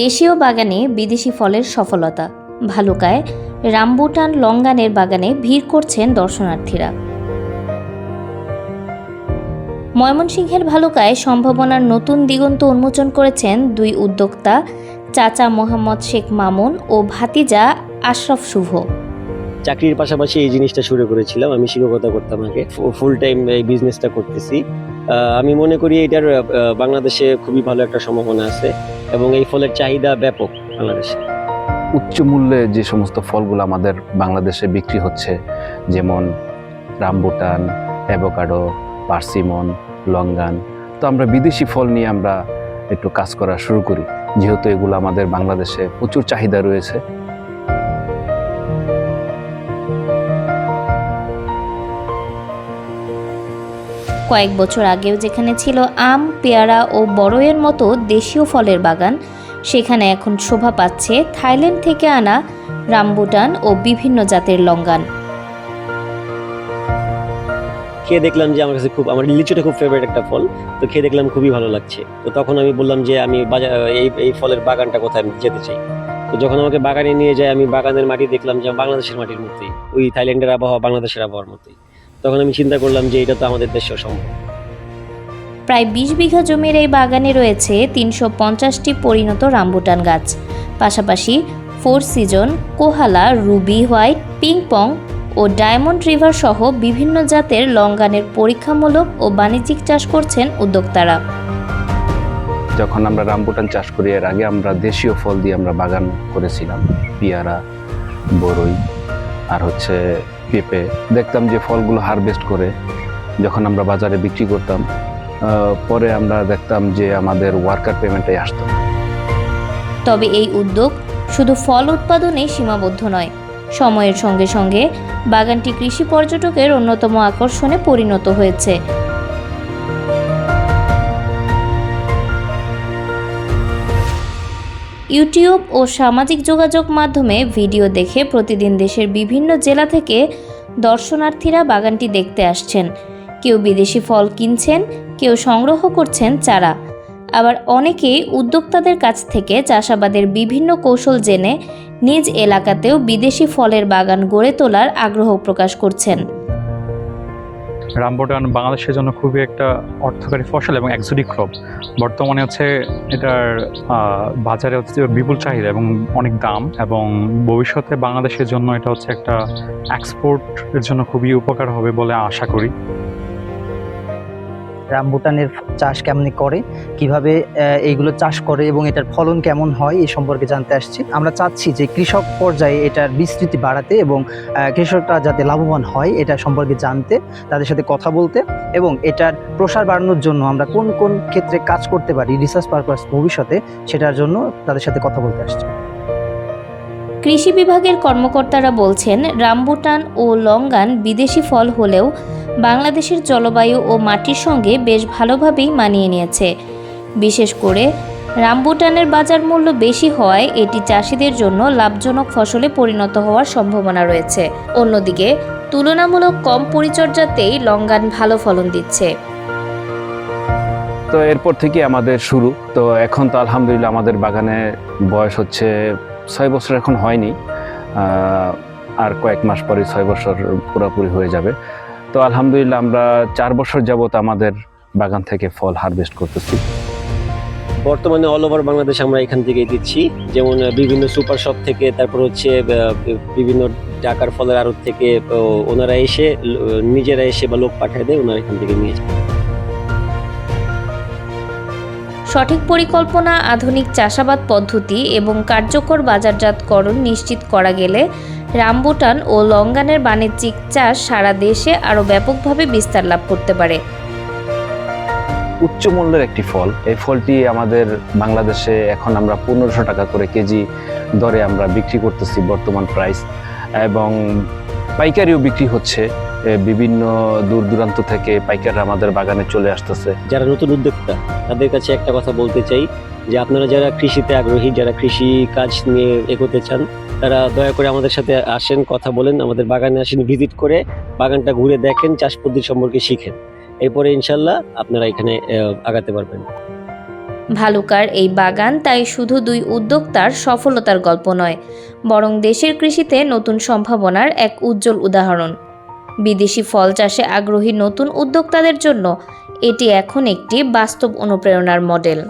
দেশীয় বাগানে বিদেশি ফলের সফলতা। ভালুকায় রামবুটান লঙ্গানের বাগানে ভিড় করছেন দর্শনার্থীরা। ময়মনসিংহের ভালুকায় সম্ভাবনার নতুন দিগন্ত উন্মোচন করেছেন দুই উদ্যোক্তা, চাচা মোহাম্মদ শেখ মামুন ও ভাতিজা আশরাফ শুভ। চাকরির পাশাপাশি এই জিনিসটা শুরু করেছিলাম। আমি শিক্ষকতা করতাম আগে, ফুল টাইম এই বিজনেসটা করতেছি। আমি মনে করি এটার বাংলাদেশে খুবই ভালো একটা সম্ভাবনা আছে এবং এই ফলের চাহিদা ব্যাপক বাংলাদেশে। উচ্চ মূল্যে যে সমস্ত ফলগুলো আমাদের বাংলাদেশে বিক্রি হচ্ছে, যেমন রামবুটান, অ্যাভোকাডো, পার্সিমন, লঙ্গান, তো আমরা বিদেশি ফল নিয়ে আমরা একটু কাজ করা শুরু করি, যেহেতু এগুলো আমাদের বাংলাদেশে প্রচুর চাহিদা রয়েছে। কয়েক বছর আগেও যেখানে ছিল আম, পেয়ারা ও বড়ইয়ের মতো দেশীয় ফলের বাগান, সেখানে এখন শোভা পাচ্ছে থাইল্যান্ড থেকে আনা রামবুটান ও বিভিন্ন জাতের লঙ্গান। খেয়ে দেখলাম যে আমার লিচুটা খুব ফেভারিট একটা ফল, তো খেয়ে দেখলাম খুবই ভালো লাগছে। তো তখন আমি বললাম যে আমি এই ফলের বাগানটা কোথায় আমি যেতে চাই। তো যখন আমাকে বাগানে নিয়ে যায়, আমি বাগানের মাটি দেখলাম যে বাংলাদেশের মাটির মতোই, ওই থাইল্যান্ডের আবহাওয়া বাংলাদেশের আবহাওয়ার মতোই। তখন আমি চিন্তা করলাম যে এটা তো আমাদের দেশেও সম্ভব। প্রায় 20 বিঘা জমির এই বাগানে রয়েছে 350টি পরিণত রামবুটান গাছ, পাশাপাশি four season, Kohala, ruby white, ping pong ও ডায়মন্ড রিভার সহ বিভিন্ন জাতের লঙ্গানের পরীক্ষামূলক ও বাণিজ্যিক চাষ করছেন উদ্যোক্তারা। যখন আমরা রামবুটান চাষ করি, এর আগে আমরা দেশীয় ফল দিয়ে আমরা বাগান করেছিলাম, পেয়ারা, বড়ই আর পেঁপে। দেখতাম যে ফলগুলো হারভেস্ট করে যখন আমরা বাজারে বিক্রি করতাম, পরে আমরা দেখতাম যে আমাদের ওয়ার্কার পেমেন্টটাই আসতো। তবে এই উদ্যোগ শুধু ফল উৎপাদনেই সীমাবদ্ধ নয়, সময়ের সঙ্গে সঙ্গে বাগানটি কৃষি পর্যটকের অন্যতম আকর্ষণে পরিণত হয়েছে। ইউটিউব ও সামাজিক যোগাযোগ মাধ্যমে ভিডিও দেখে প্রতিদিন দেশের বিভিন্ন জেলা থেকে দর্শনার্থীরা বাগানটি দেখতে আসছেন। কেউ বিদেশি ফল কিনছেন, কেউ সংগ্রহ করছেন চারা, আবার অনেকেই উদ্যোক্তাদের কাছ থেকে চাষাবাদের বিভিন্ন কৌশল জেনে নিজ এলাকাতেও বিদেশি ফলের বাগান গড়ে তোলার আগ্রহ প্রকাশ করছেন। রামবুটান বাংলাদেশের জন্য খুবই একটা অর্থকারী ফসল এবং এক্সোটিক ক্রপ। বর্তমানে এটার বাজারে বিপুল চাহিদা এবং অনেক দাম, এবং ভবিষ্যতে বাংলাদেশের জন্য এটা একটা এক্সপোর্টের জন্য খুবই উপকার হবে বলে আশা করি। রামবুটানের চাষ কেমন করে, কিভাবে এইগুলো চাষ করে এবং এটার ফলন কেমন হয় এই সম্পর্কে জানতে আসছি। আমরা চাচ্ছি যে কৃষক পর্যায়ে এটার বিস্তৃতি বাড়াতে এবং কৃষকরা যাতে লাভবান হয় এটা সম্পর্কে জানতে, তাদের সাথে কথা বলতে এবং এটার প্রসার বাড়ানোর জন্য আমরা কোন কোন ক্ষেত্রে কাজ করতে পারি রিসার্চ পারপাস ভবিষ্যতে, সেটার জন্য তাদের সাথে কথা বলতে আসছি। কৃষি বিভাগের কর্মকর্তারা বলছেন, রামবুটান ও লঙ্গান বিদেশি ফল হলেও বাংলাদেশের জলবায়ু ও মাটির সঙ্গে বেশ ভালোভাবেই মানিয়ে নিয়েছে। বিশেষ করে রামবুটানের বাজার মূল্য বেশি হওয়ায় এটি চাষিদের জন্য লাভজনক ফসলে পরিণত হওয়ার সম্ভাবনা রয়েছে। অন্যদিকে তুলনামূলক কম পরিচর্যাতেই লঙ্গান ভালো ফলন দিচ্ছে। তো এরপর থেকে আমাদের শুরু। তো এখন তো আলহামদুলিল্লাহ আমাদের বাগানে বয়স 6 বছর এখন হয়নি, আর কয়েক মাস পরে 6 বছর পুরোপুরি হয়ে যাবে। তো আলহামদুলিল্লাহ আমরা 4 বছর যাবত আমাদের বাগান থেকে ফল হারভেস্ট করতেছি। বর্তমানে অল ওভার বাংলাদেশ আমরা এখান থেকে দিচ্ছি, যেমন বিভিন্ন সুপার শপ থেকে, তারপর বিভিন্ন ঢাকার ফলের আড়ত থেকে ওনারা নিজেরা এসে বা লোক পাঠিয়ে দেয়, ওনারা এখান থেকে নিয়ে যায়। সঠিক পরিকল্পনা, আধুনিক চাষাবাদ পদ্ধতি এবং কার্যকর বাজারজাতকরণ নিশ্চিত করা গেলে রামবুটান ও লঙ্গানের বাণিজ্যিক চাষ সারা দেশে আরও ব্যাপকভাবে বিস্তার লাভ করতে পারে। উচ্চ মূল্যের একটি ফল, এই ফলটি আমাদের বাংলাদেশে এখন আমরা 1500 টাকা করে কেজি দরে আমরা বিক্রি করতেছি বর্তমান প্রাইস, এবং পাইকারিও বিক্রি হচ্ছে। বিভিন্ন দূর দূরান্ত থেকে পাইকাররা আমাদের বাগানে চলে আসতেছে। যারা নতুন উদ্যোক্তা তাদের কাছে একটা কথা বলতে চাই যে আপনারা যারা কৃষিতে আগ্রহী, যারা কৃষি কাজ নিয়ে এগোতে চান, তারা দয়া করে আমাদের সাথে আসেন, কথা বলেন, আমাদের বাগানে আসেন, ভিজিট করে বাগানটা ঘুরে দেখেন, চাষ পদ্ধতি সম্পর্কে শিখেন। এরপরে ইনশাল্লাহ আপনারা এখানে আগাতে পারবেন। ভালুকার এই বাগান তাই শুধু 2 উদ্যোক্তার সফলতার গল্প নয়, বরং দেশের কৃষিতে নতুন সম্ভাবনার এক উজ্জ্বল উদাহরণ। বিদেশি ফল চাষে আগ্রহী নতুন উদ্যোক্তাদের জন্য এটি এখন একটি বাস্তব অনুপ্রেরণার মডেল।